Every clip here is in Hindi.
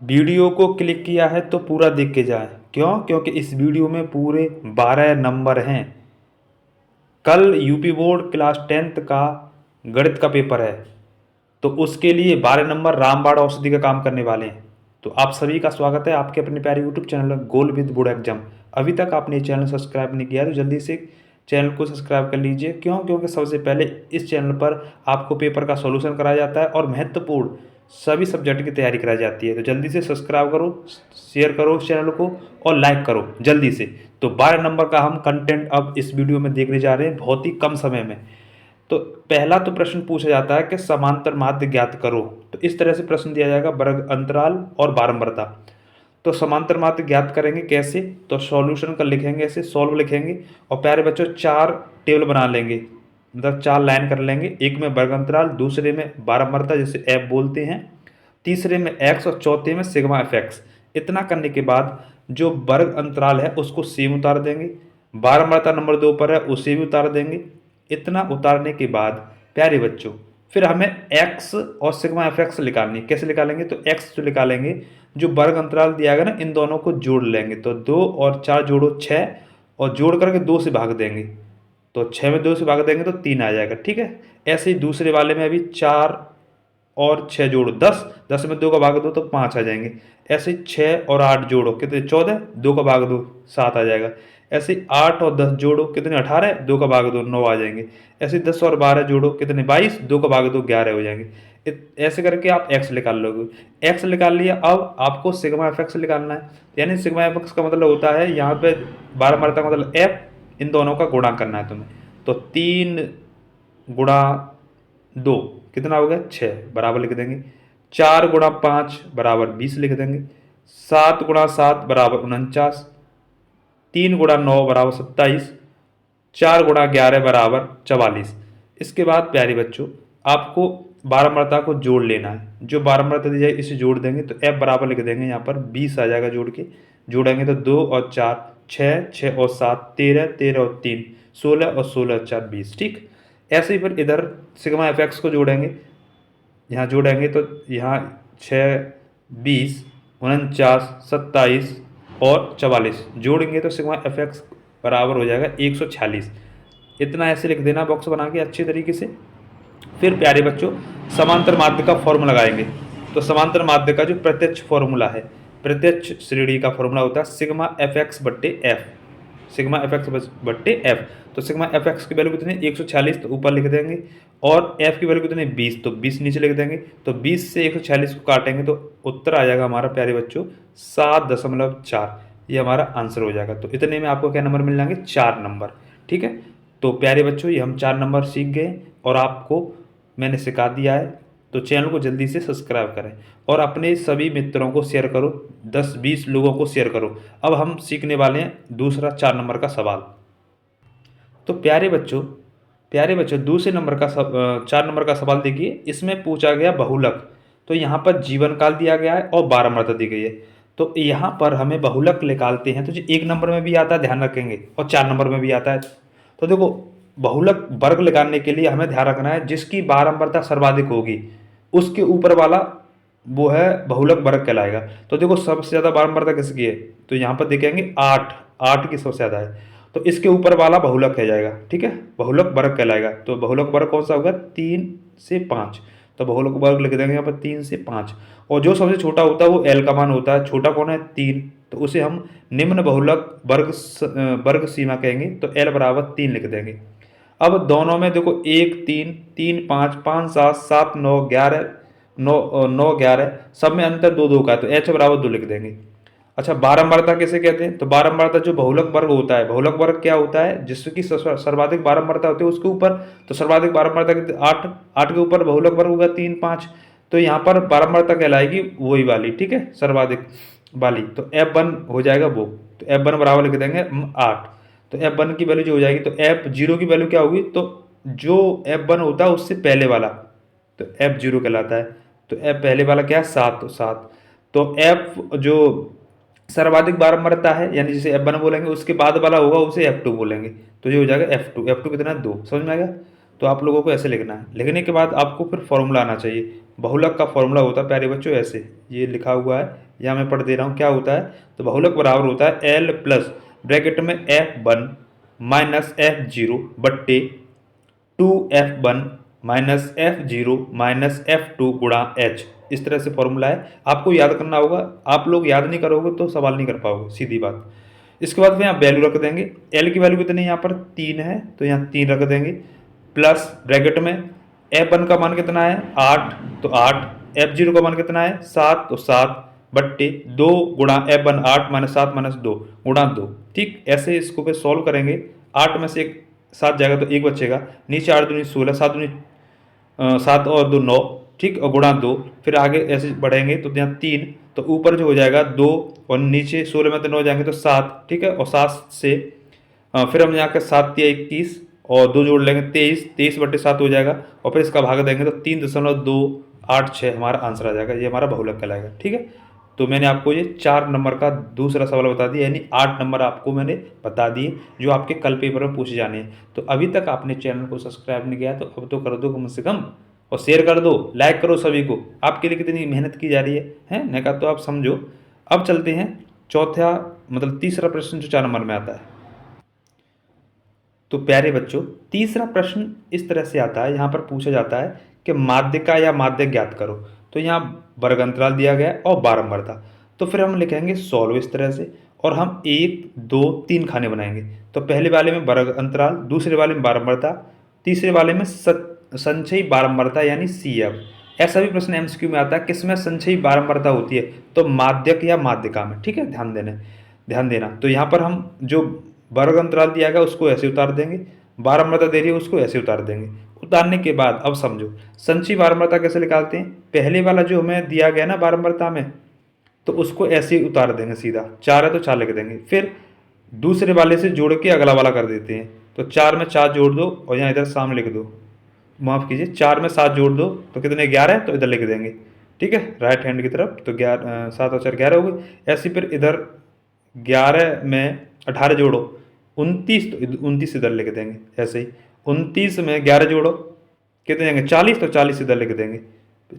वीडियो को क्लिक किया है तो पूरा देख के जाएं। क्यों? क्योंकि इस वीडियो में पूरे 12 नंबर हैं। कल यूपी बोर्ड क्लास 10th का गणित का पेपर है, तो उसके लिए 12 नंबर रामबाण औषधि का काम करने वाले हैं। तो आप सभी का स्वागत है आपके अपने प्यारे YouTube channel goal with board exam. अभी तक आपने ये चैनल सब्सक्राइब नहीं किया तो जल्दी से चैनल को सब्सक्राइब कर लीजिए। क्यों? क्योंकि सबसे पहले इस चैनल पर आपको पेपर का सॉल्यूशन कराया जाता है और महत्वपूर्ण सभी सब्जेक्ट की तैयारी कराई जाती है। तो जल्दी से सब्सक्राइब करो, शेयर करो इस चैनल को और लाइक करो जल्दी से। तो 12 नंबर का हम कंटेंट अब इस वीडियो में देखने जा रहे हैं बहुत ही कम समय में। तो पहला तो प्रश्न पूछा जाता है कि समांतर माध्य ज्ञात करो। तो इस तरह से प्रश्न दिया जाएगा, वर्ग अंतराल और बारंबारता। तो समांतर माध्य ज्ञात करेंगे कैसे? तो सॉल्यूशन का लिखेंगे, ऐसे सॉल्व लिखेंगे और प्यारे बच्चों 4 टेबल बना लेंगे, मतलब 4 लाइन कर लेंगे। एक में वर्ग अंतराल, दूसरे में बारंबारता जिसे एफ बोलते हैं, तीसरे में एक्स और चौथे में सिग्मा एफ एक्स। इतना करने के बाद जो वर्ग अंतराल है उसको सेम उतार देंगे, बारंबारता नंबर 2 पर है उसे भी उतार देंगे। इतना उतारने के बाद प्यारे बच्चों फिर हमें x और सिग्मा एफ एक्स निकालनी। कैसे निकालेंगे? तो x जो निकालेंगे, जो वर्ग अंतराल दिया गया ना, इन दोनों को जोड़ लेंगे। तो 2 और 4 जोड़ो 6 और जोड़ करके 2 से भाग देंगे। तो 6 में 2 से भाग देंगे तो 3 आ जाएगा। ठीक है। ऐसे ही दूसरे वाले में अभी 4 और 6 जोड़ो 10, 10 में 2 का भाग दो तो 5 आ जाएंगे। ऐसे ही 6 और 8 जोड़ो कितने? 14, 2 का भाग दो 7 आ जाएगा। ऐसे ही 8 और 10 जोड़ो कितने? 18, 2 का भाग दो 9 आ जाएंगे। ऐसे ही 10 और 12 जोड़ो कितने? 22, 2 का भाग दो 11 हो जाएंगे। ऐसे करके आप एक्स निकाल लोगे। एक्स निकाल लिया, अब आपको सिग्मा एफ एक्स निकालना है। यानी सिग्मा एफ एक्स का मतलब होता है यहाँ पे 12 मात्रा का मतलब एफ, इन दोनों का गुणा करना है तुम्हें। तो 3 गुणा 2 कितना हो गया? 6 बराबर लिख देंगे। 4 गुणा 5 बराबर 20 लिख देंगे। 7 गुणा 7 बराबर 49। 3 गुणा 9 बराबर 27। 4 गुणा 11 बराबर 44। इसके बाद प्यारे बच्चों आपको बारंबारता को जोड़ लेना है। जो बारंबारता दी जाए इसे जोड़ देंगे तो एफ बराबर लिख देंगे, यहाँ पर 20 आ जाएगा जोड़ के। जोड़ेंगे तो 2 और 4 6, 6 और 7 13, 13 और 3 16 और 16 और 4 20। ठीक। ऐसे ही फिर इधर सिग्मा एफ एक्स को जोड़ेंगे, यहाँ जोड़ेंगे तो यहाँ 6, 20, 49, 27 और 44 जोड़ेंगे तो सिग्मा एफ एक्स बराबर हो जाएगा 146। इतना ऐसे लिख देना बॉक्स बना के अच्छी तरीके से। फिर प्यारे बच्चों समांतर माध्य का फॉर्मूला लगाएंगे। तो समांतर माध्य का जो प्रत्यक्ष फॉर्मूला है, प्रत्यक्ष श्रेणी का फॉर्मूला होता है सिग्मा एफ एक्स बट्टे एफ। सिग्मा एफ एक्स बट्टे एफ। तो सिग्मा एफ एक्स की वैल्यू कितनी? 146, तो ऊपर लिख देंगे। और एफ की वैल्यू कितनी? 20, तो 20 नीचे लिख देंगे। तो 20 से 146 को काटेंगे तो उत्तर आ जाएगा हमारा प्यारे बच्चों 7.4। ये हमारा आंसर हो जाएगा। तो इतने में आपको क्या नंबर मिल जाएंगे? 4 नंबर। ठीक है। तो प्यारे बच्चों ये हम 4 नंबर सीख गए और आपको मैंने सिखा दिया है। तो चैनल को जल्दी से सब्सक्राइब करें और अपने सभी मित्रों को शेयर करो, 10-20 लोगों को शेयर करो। अब हम सीखने वाले हैं दूसरा 4 नंबर का सवाल। तो प्यारे बच्चों दूसरे नंबर का 4 नंबर का सवाल देखिए। इसमें पूछा गया बहुलक। तो यहाँ पर जीवन काल दिया गया है और बारंबारता दी गई है। तो यहाँ पर हमें बहुलक निकालते हैं तो जो 1 नंबर में भी आता है ध्यान रखेंगे और 4 नंबर में भी आता है। तो देखो बहुलक वर्ग निकालने के लिए हमें ध्यान रखना है जिसकी बारंबारता सर्वाधिक होगी उसके ऊपर वाला वो है बहुलक वर्ग कहलाएगा। तो देखो सबसे ज़्यादा बारंबारता किसकी है? तो यहाँ पर देखेंगे 8, 8 की सबसे ज़्यादा है। तो इसके ऊपर वाला बहुलक कह जाएगा। ठीक है। बहुलक वर्ग कहलाएगा। तो बहुलक वर्ग कौन सा होगा? 3 से 5। तो बहुलक वर्ग लिख देंगे यहाँ पर 3 से 5। और जो सबसे छोटा होता है वो एल का मान होता है। छोटा कौन है? 3। तो उसे हम निम्न बहुलक वर्ग सीमा कहेंगे। तो एल बराबर 3 लिख देंगे। अब दोनों में देखो 1 3, 3 5, 5 7, 7 9, 11, 9 11, सब में अंतर 2 2 का है। तो एच बराबर 2 लिख देंगे। अच्छा बारंबारता किसे कहते हैं? तो बारंबारता जो बहुलक वर्ग होता है, बहुलक वर्ग क्या होता है? जिसकी सर्वाधिक बारंबारता होती है उसके ऊपर। तो सर्वाधिक बारंबारता कितनी? 8, 8 के ऊपर बहुलक वर्ग होगा 3 5। तो यहाँ पर बारंबारता कहलाएगी वही वाली। ठीक है, सर्वाधिक वाली। तो F1 हो जाएगा वो। तो F1 बराबर लिख देंगे 8। तो F1 की वैल्यू जो हो जाएगी तो F0 की वैल्यू क्या होगी? तो जो F1 होता है उससे पहले वाला तो F0 कहलाता है। तो F पहले वाला क्या है? 7, तो 7। तो F जो सर्वाधिक बारंबारता है यानी जिसे F1 बोलेंगे उसके बाद वाला होगा उसे F2 बोलेंगे। तो ये हो जाएगा F2। F2 कितना है? 2। समझ में आ गया? तो आप लोगों को ऐसे लिखना है। लिखने के बाद आपको फिर फॉर्मूला आना चाहिए। बहुलक का फॉर्मूला होता है प्यारे बच्चों ऐसे, ये लिखा हुआ है, यहाँ मैं पढ़ दे रहा हूँ क्या होता है। तो बहुलक बराबर होता है L प्लस ब्रैकेट में F1 माइनस F0 बट्टे 2F1 minus F0 minus F2 गुणा H। इस तरह से फॉर्मूला है, आपको याद करना होगा। आप लोग याद नहीं करोगे तो सवाल नहीं कर पाओगे, सीधी बात। इसके बाद फिर यहाँ वैल्यू रख देंगे। L की वैल्यू कितनी है, यहाँ पर 3 है तो यहाँ 3 रख देंगे, प्लस ब्रैकेट में F1 का मान कितना है 8 तो 8, F0 का मान कितना है 7 तो 7 बट्टे 2 गुणा F1 8 माइनस 7 माइनस 2 गुणा 2। ठीक, ऐसे इसको फिर सॉल्व करेंगे। 8 में से 7 जाएगा तो 1 बचेगा, नीचे 8 दूनी 16, 7 दूनी 7 और 2 9, ठीक, और गुणा 2। फिर आगे ऐसे बढ़ेंगे तो यहाँ 3, तो ऊपर जो हो जाएगा 2 और नीचे 16 में तो 9 जाएंगे तो 7, ठीक है। और 7 से फिर हम यहाँ के 7 या 21 और 2 जोड़ लेंगे 23, 23 बट्टे 7 हो जाएगा, और फिर इसका भाग देंगे तो 3.286 हमारा आंसर आ जाएगा। ये हमारा बहुलक कहलाएगा, ठीक है। तो मैंने आपको ये 4 नंबर का दूसरा सवाल बता दिया, यानी 8 नंबर आपको मैंने बता दिए जो आपके कल पेपर में पूछे जाने हैं। तो अभी तक आपने चैनल को सब्सक्राइब नहीं किया तो अब तो कर दो कम से कम, और शेयर कर दो, लाइक करो सभी को। आपके लिए कितनी मेहनत की जा रही है नहीं का तो आप समझो। अब चलते हैं चौथा मतलब तीसरा प्रश्न जो 4 नंबर में आता है। तो प्यारे बच्चों, तीसरा प्रश्न इस तरह से आता है, यहाँ पर पूछा जाता है कि माध्यिका या माध्यक ज्ञात करो। तो यहाँ वर्ग अंतराल दिया गया है और बारंबारता। तो फिर हम लिखेंगे सॉल्व इस तरह से, और हम 1 2 3 खाने बनाएंगे। तो पहले वाले में वर्ग अंतराल, दूसरे वाले में बारंबारता, तीसरे वाले में संचयी बारंबारता यानी CF। ऐसा भी प्रश्न MCQ में आता है किसमें संचयी बारंबारता होती है, तो माध्यक या माध्यिका में, ठीक है। ध्यान देना। तो यहाँ पर हम जो वर्ग अंतराल दिया गया उसको ऐसे उतार देंगे, बारंबारता दे रही है उसको ऐसे उतार देंगे। उतारने के बाद अब समझो संचयी बारंबारता कैसे निकालते हैं। पहले वाला जो हमें दिया गया ना बारंबारता में, तो उसको ऐसे ही उतार देंगे सीधा, 4 है तो 4 लिख देंगे। फिर दूसरे वाले से जोड़ के अगला वाला कर देते हैं। तो 4 में 4 जोड़ दो और यहाँ इधर सामने लिख दो, माफ़ कीजिए 4 में 7 जोड़ दो तो कितने 11 है, तो इधर लिख देंगे, ठीक है, राइट हैंड की तरफ। तो 7 और 4 11 हो गए। ऐसे फिर इधर 11 में 18 जोड़ो 29, तो 29 इधर लिख देंगे ऐसे ही। 29 में 11 जोड़ो कितने जाएंगे 40, तो 40 इधर लिख देंगे।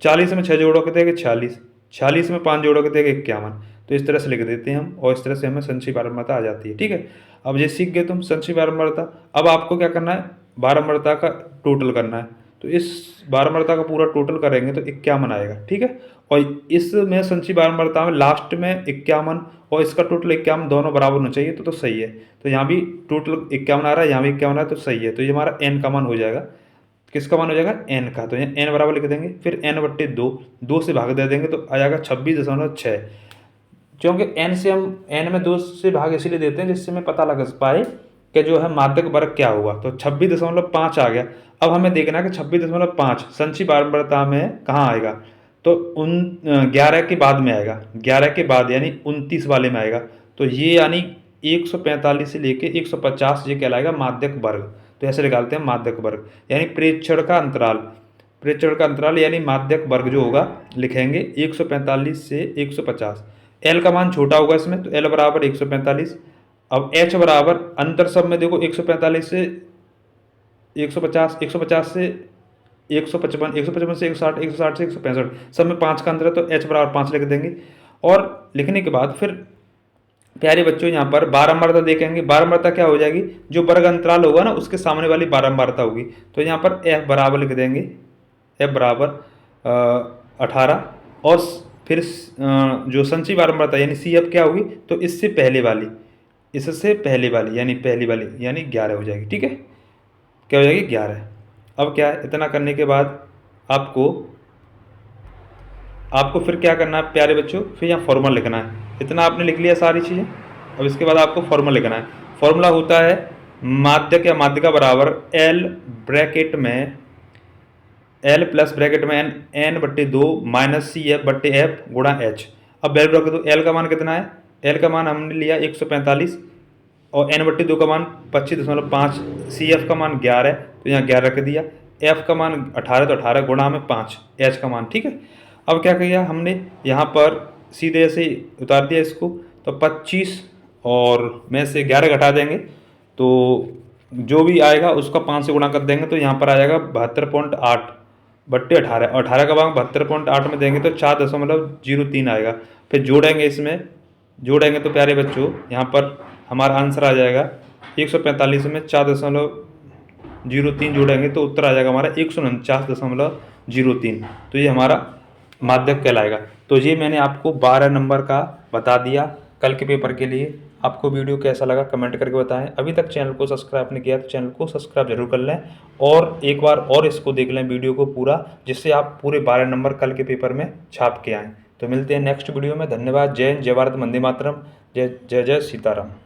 40 में 6 जोड़ो कितने 46, 46 में 5 जोड़ो कितने 51। तो इस तरह से लिख देते हैं हम, और इस तरह से हमें संचयी बारंबारता आ जाती है, ठीक है। अब ये सीख गए तुम संचयी बारंबारता। अब आपको क्या करना है, बारंबारता का टोटल करना है। तो इस बारंबारता का पूरा टोटल करेंगे तो 51 आएगा, ठीक है। और इसमें संचयी बारंबारता में लास्ट में 51 और इसका टोटल 51 दोनों बराबर होना चाहिए, तो सही है। तो यहाँ भी टोटल 51 आ रहा है, यहाँ भी 51 आ रहा है, तो सही है। तो ये हमारा n का मान हो जाएगा। किसका मान हो जाएगा, n का। तो यहाँ n बराबर लिख देंगे, फिर n बट्टे 2, 2 से भाग दे देंगे तो आ जाएगा 26.6। क्योंकि n से हम n में 2 से भाग इसलिए देते हैं जिससे हमें पता लग पाए कि जो है माध्यक वर्ग क्या हुआ। तो 26.5 आ गया। अब हमें देखना है कि 26.5 संचयी बारंबारता में कहाँ आएगा, तो 11 के बाद में आएगा, 11 के बाद यानी 29 वाले में आएगा। तो ये यानी 145 से लेके 150 ये कहलाएगा माध्यक वर्ग। तो ऐसे निकालते हैं माध्यक वर्ग, यानी प्रेक्षण का अंतराल, प्रेक्षण का अंतराल यानी माध्यक वर्ग जो होगा लिखेंगे 145 से 150। L का मान छोटा होगा इसमें, तो L बराबर 145। अब H बराबर अंतर सब में देखो 145 से 150, 150 से 155, 155 से 160, 160 से 165, सब में 5 का अंतर है, तो H बराबर 5 लिख देंगे। और लिखने के बाद फिर प्यारे बच्चों यहाँ पर बारंबारता देखेंगे। बारंबारता क्या हो जाएगी, जो वर्ग अंतराल होगा ना उसके सामने वाली बारंबारता होगी। तो यहाँ पर F बराबर लिख देंगे, F बराबर 18। और फिर जो संचयी बारंबारता यानी CF क्या होगी, तो इससे पहले वाली, इससे पहले वाली यानी पहली वाली यानी 11 हो जाएगी, ठीक है। क्या हो जाएगी 11। अब क्या है, इतना करने के बाद आपको फिर क्या करना है प्यारे बच्चों, फिर यहाँ फॉर्मूला लिखना है। इतना आपने लिख लिया सारी चीज़ें। अब इसके बाद आपको फॉर्मूला लिखना है। फॉर्मूला होता है माध्यक या माध्यिका बराबर L ब्रैकेट में L प्लस ब्रैकेट में n बट्टे 2 माइनस CF बट्टे F गुणा H। अब वैल्यू रख दो। L का मान कितना है, L का मान हमने लिया 145 और n बट्टे 2 का मान 25.5, CF का मान 11 है तो यहाँ 11 रख दिया, F का मान 18 तो 18 गुणा में 5 H का मान, ठीक है। अब क्या किया हमने यहाँ पर सीधे ऐसे उतार दिया इसको, तो 25 और में से 11 घटा देंगे तो जो भी आएगा उसका 5 से गुणा कर देंगे तो यहाँ पर आ जाएगा 72.8 बट्टे 18, और 18 का भाग 72.8 में देंगे तो 4.03 आएगा। फिर जोड़ेंगे, इसमें जोड़ेंगे तो प्यारे बच्चों यहाँ पर हमारा आंसर आ जाएगा 145 में 4.03 जोड़ेंगे तो उत्तर आ जाएगा हमारा 149.03। तो ये हमारा माध्यक कहलाएगा। तो ये मैंने आपको 12 नंबर का बता दिया कल के पेपर के लिए। आपको वीडियो कैसा लगा कमेंट करके बताएं। अभी तक चैनल को सब्सक्राइब नहीं किया तो चैनल को सब्सक्राइब जरूर कर लें, और एक बार और इसको देख लें वीडियो को पूरा, जिससे आप पूरे 12 नंबर कल के पेपर में छाप के आएँ। तो मिलते हैं नेक्स्ट वीडियो में। धन्यवाद। जय हिंद, जय भारत, वंदे मातरम, जय जय जय सीताराम।